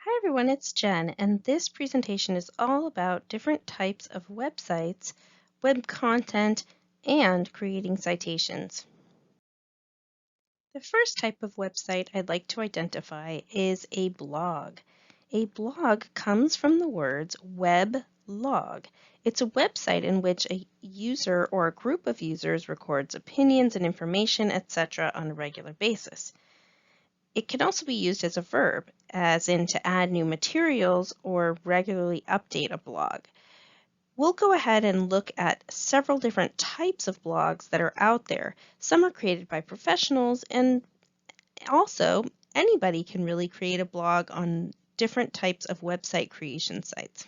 Hi everyone, it's Jen, and this presentation is all about different types of websites, web content, and creating citations. The first type of website I'd like to identify is a blog. A blog comes from the words web log. It's a website in which a user or a group of users records opinions and information, etc., on a regular basis. It can also be used as a verb, as in to add new materials or regularly update a blog. We'll go ahead and look at several different types of blogs that are out there. Some are created by professionals, and also anybody can really create a blog on different types of website creation sites.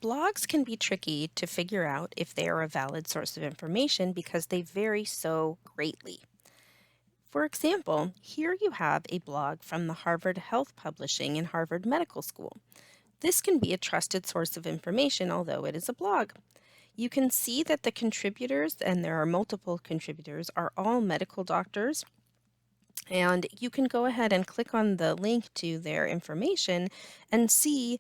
Blogs can be tricky to figure out if they are a valid source of information because they vary so greatly. For example, here you have a blog from the Harvard Health Publishing and Harvard Medical School. This can be a trusted source of information, although it is a blog. You can see that the contributors, and there are multiple contributors, are all medical doctors. And you can go ahead and click on the link to their information and see,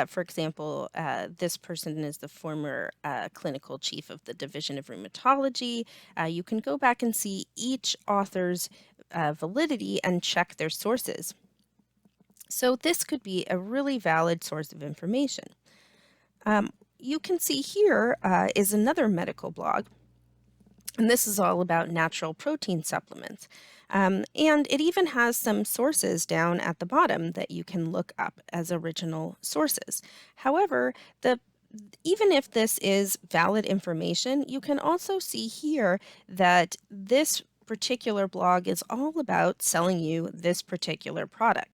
for example, this person is the former clinical chief of the Division of Rheumatology. You can go back and see each author's validity and check their sources. So this could be a really valid source of information. You can see here is another medical blog, and this is all about natural protein supplements. And it even has some sources down at the bottom that you can look up as original sources. However, even if this is valid information, you can also see here that this particular blog is all about selling you this particular product.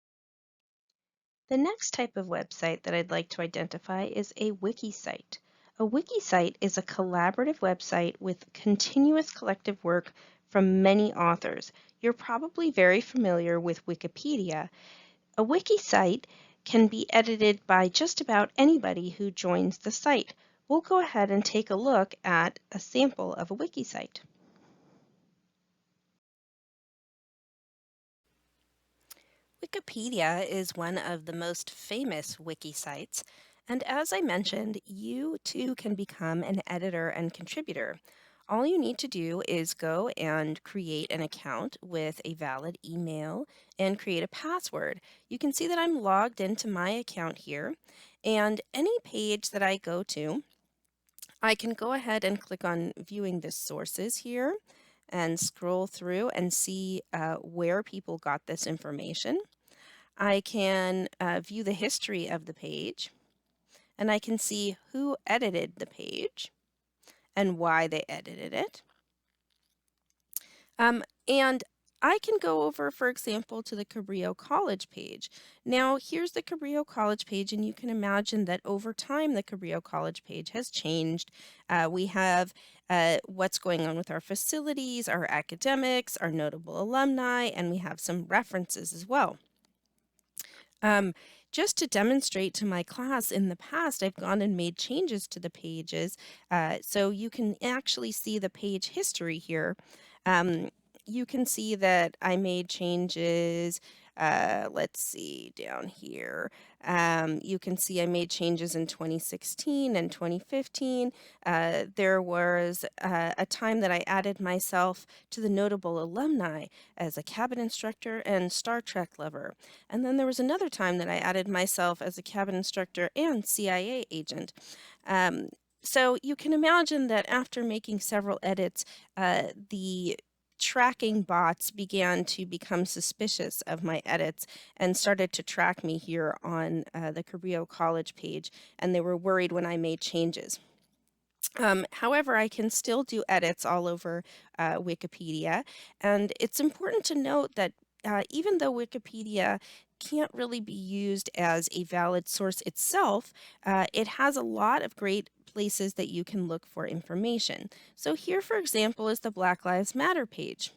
The next type of website that I'd like to identify is a wiki site. A wiki site is a collaborative website with continuous collective work from many authors. You're probably very familiar with Wikipedia. A wiki site can be edited by just about anybody who joins the site. We'll go ahead and take a look at a sample of a wiki site. Wikipedia is one of the most famous wiki sites, and as I mentioned, you too can become an editor and contributor. All you need to do is go and create an account with a valid email and create a password. You can see that I'm logged into my account here, and any page that I go to, I can go ahead and click on viewing the sources here and scroll through and see where people got this information. I can view the history of the page, and I can see who edited the page and why they edited it. And I can go over, for example, to the Cabrillo College page. Now, here's the Cabrillo College page, and you can imagine that over time, the Cabrillo College page has changed. We have what's going on with our facilities, our academics, our notable alumni, and we have some references as well. Um, just to demonstrate to my class in the past, I've gone and made changes to the pages. So you can actually see the page history here. Um, you can see that I made changes Let's see down here. You can see I made changes in 2016 and 2015. There was a time that I added myself to the notable alumni as a cabin instructor and Star Trek lover. And then there was another time that I added myself as a cabin instructor and CIA agent. Um, so you can imagine that after making several edits, the tracking bots began to become suspicious of my edits and started to track me here on the Cabrillo College page, and they were worried when I made changes. However, I can still do edits all over Wikipedia, and it's important to note that even though Wikipedia can't really be used as a valid source itself, it has a lot of great places that you can look for information. So here, for example, is the Black Lives Matter page.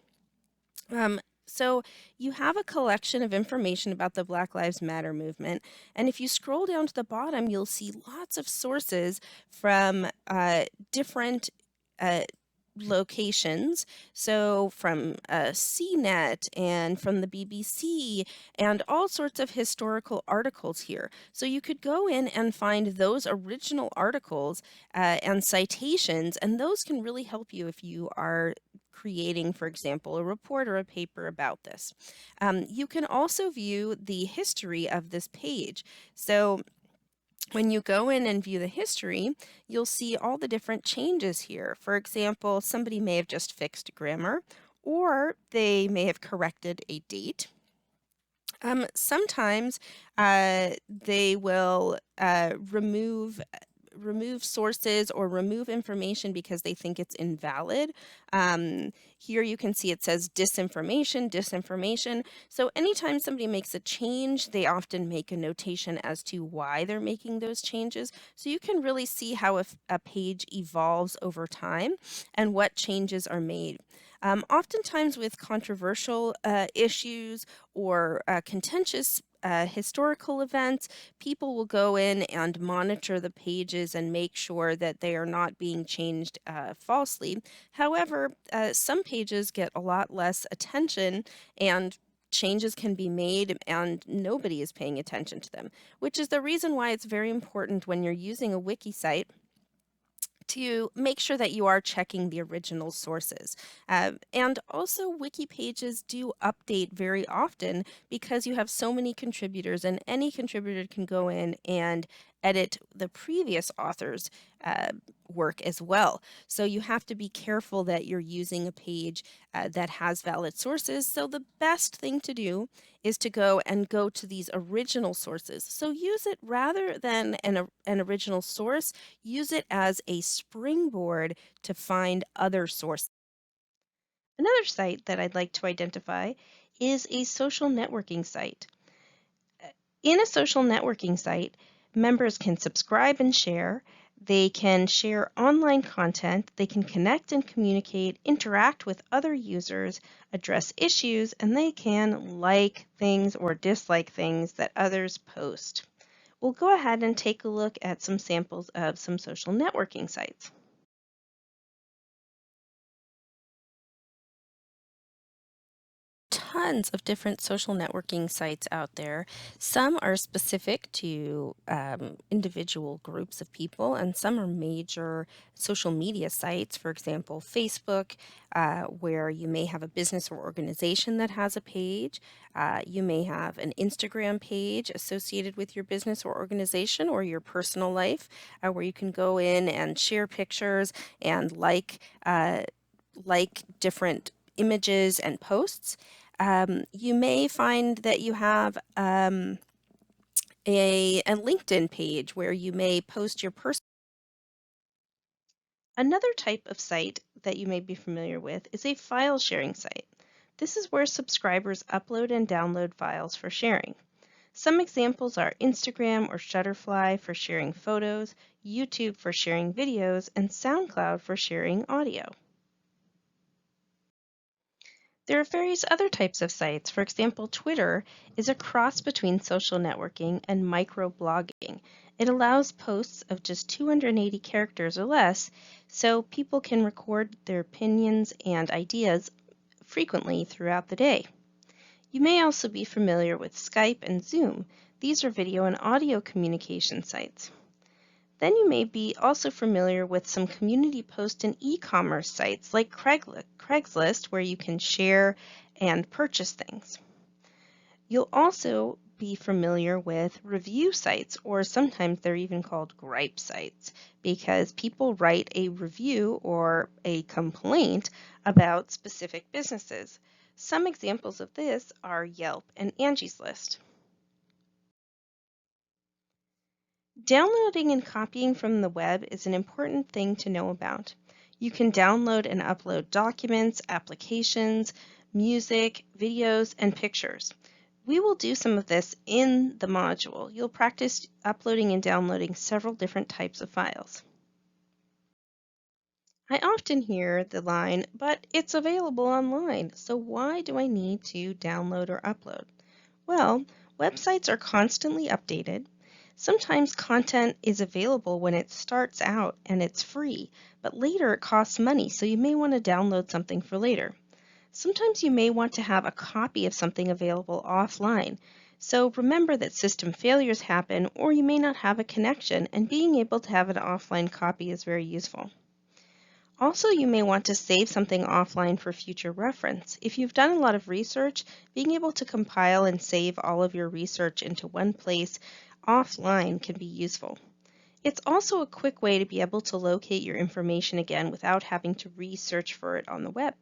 Um, so you have a collection of information about the Black Lives Matter movement, and if you scroll down to the bottom, you'll see lots of sources from different uh, locations. So from CNET and from the BBC and all sorts of historical articles here. So you could go in and find those original articles and citations, and those can really help you if you are creating, for example, a report or a paper about this. You can also view the history of this page. So when you go in and view the history, you'll see all the different changes here. For example, somebody may have just fixed grammar, or they may have corrected a date. Sometimes they will remove sources or remove information because they think it's invalid. Here you can see it says disinformation, disinformation. So anytime somebody makes a change, they often make a notation as to why they're making those changes. So you can really see how a page evolves over time and what changes are made. Oftentimes with controversial issues or contentious historical events, people will go in and monitor the pages and make sure that they are not being changed falsely. However, some pages get a lot less attention and changes can be made and nobody is paying attention to them, which is the reason why it's very important when you're using a wiki site to make sure that you are checking the original sources. And also, wiki pages do update very often because you have so many contributors, and any contributor can go in and edit the previous author's work as well. So you have to be careful that you're using a page that has valid sources. So the best thing to do is to go to these original sources. So use it rather than an original source, use it as a springboard to find other sources. Another site that I'd like to identify is a social networking site. In a social networking site, members can subscribe and share. They can share online content. They can connect and communicate, interact with other users, address issues, and they can like things or dislike things that others post. We'll go ahead and take a look at some samples of some social networking sites. Tons of different social networking sites out there. Some are specific to individual groups of people, and some are major social media sites. For example, Facebook, where you may have a business or organization that has a page. You may have an Instagram page associated with your business or organization or your personal life, where you can go in and share pictures and like different images and posts. You may find that you have a LinkedIn page where you may post your personal. Another type of site that you may be familiar with is a file sharing site. This is where subscribers upload and download files for sharing. Some examples are Instagram or Shutterfly for sharing photos, YouTube for sharing videos, and SoundCloud for sharing audio. There are various other types of sites. For example, Twitter is a cross between social networking and microblogging. It allows posts of just 280 characters or less, so people can record their opinions and ideas frequently throughout the day. You may also be familiar with Skype and Zoom. These are video and audio communication sites. Then you may be also familiar with some community post and e-commerce sites like Craigslist, where you can share and purchase things. You'll also be familiar with review sites, or sometimes they're even called gripe sites, because people write a review or a complaint about specific businesses. Some examples of this are Yelp and Angie's List. Downloading and copying from the web is an important thing to know about. You can download and upload documents, applications, music, videos, and pictures. We will do some of this in the module. You'll practice uploading and downloading several different types of files. I often hear the line, but it's available online, so why do I need to download or upload? Well, websites are constantly updated. Sometimes content is available when it starts out and it's free, but later it costs money, so you may want to download something for later. Sometimes you may want to have a copy of something available offline. So remember that system failures happen, or you may not have a connection, and being able to have an offline copy is very useful. Also, you may want to save something offline for future reference. If you've done a lot of research, being able to compile and save all of your research into one place offline can be useful. It's also a quick way to be able to locate your information again without having to research for it on the web.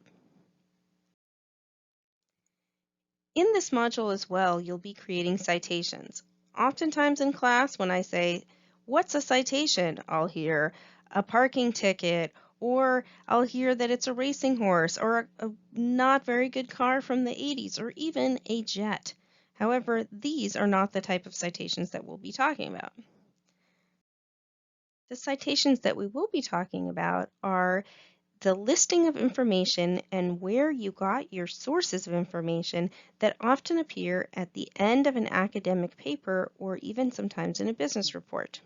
In this module as well, you'll be creating citations. Oftentimes in class, when I say, "What's a citation?" I'll hear a parking ticket, or I'll hear that it's a racing horse, or a not very good car from the 80s, or even a jet. However, these are not the type of citations that we'll be talking about. The citations that we will be talking about are the listing of information and where you got your sources of information that often appear at the end of an academic paper or even sometimes in a business report.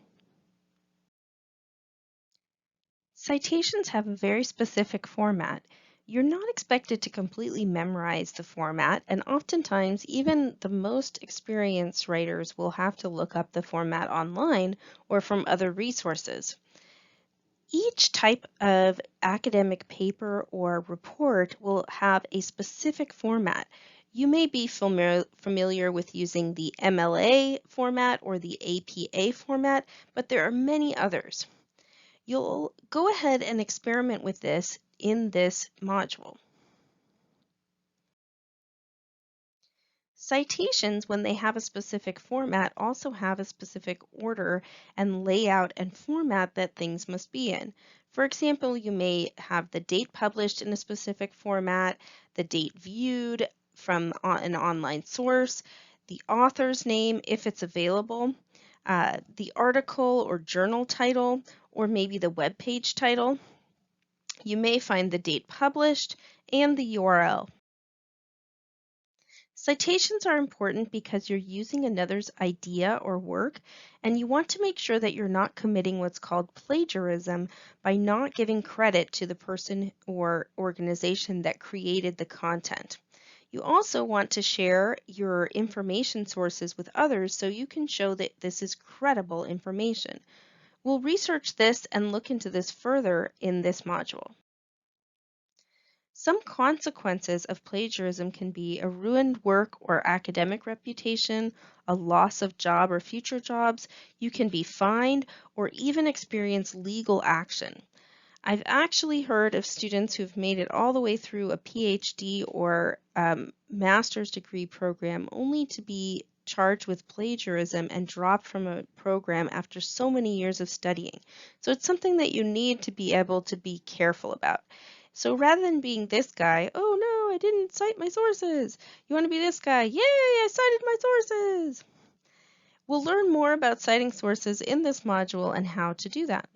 Citations have a very specific format. You're not expected to completely memorize the format, and oftentimes even the most experienced writers will have to look up the format online or from other resources. Each type of academic paper or report will have a specific format. You may be familiar with using the MLA format or the APA format, but there are many others. You'll go ahead and experiment with this in this module. Citations, when they have a specific format, also have a specific order and layout and format that things must be in. For example, you may have the date published in a specific format, the date viewed from an online source, the author's name if it's available, the article or journal title, or maybe the web page title. You may find the date published and the URL. Citations are important because you're using another's idea or work, and you want to make sure that you're not committing what's called plagiarism by not giving credit to the person or organization that created the content. You also want to share your information sources with others so you can show that this is credible information. We'll research this and look into this further in this module. Some consequences of plagiarism can be a ruined work or academic reputation, a loss of job or future jobs. You can be fined or even experience legal action. I've actually heard of students who've made it all the way through a PhD or master's degree program only to be charged with plagiarism and dropped from a program after so many years of studying. So it's something that you need to be able to be careful about. So rather than being this guy, "Oh no, I didn't cite my sources," you want to be this guy, "Yay, I cited my sources." We'll learn more about citing sources in this module and how to do that.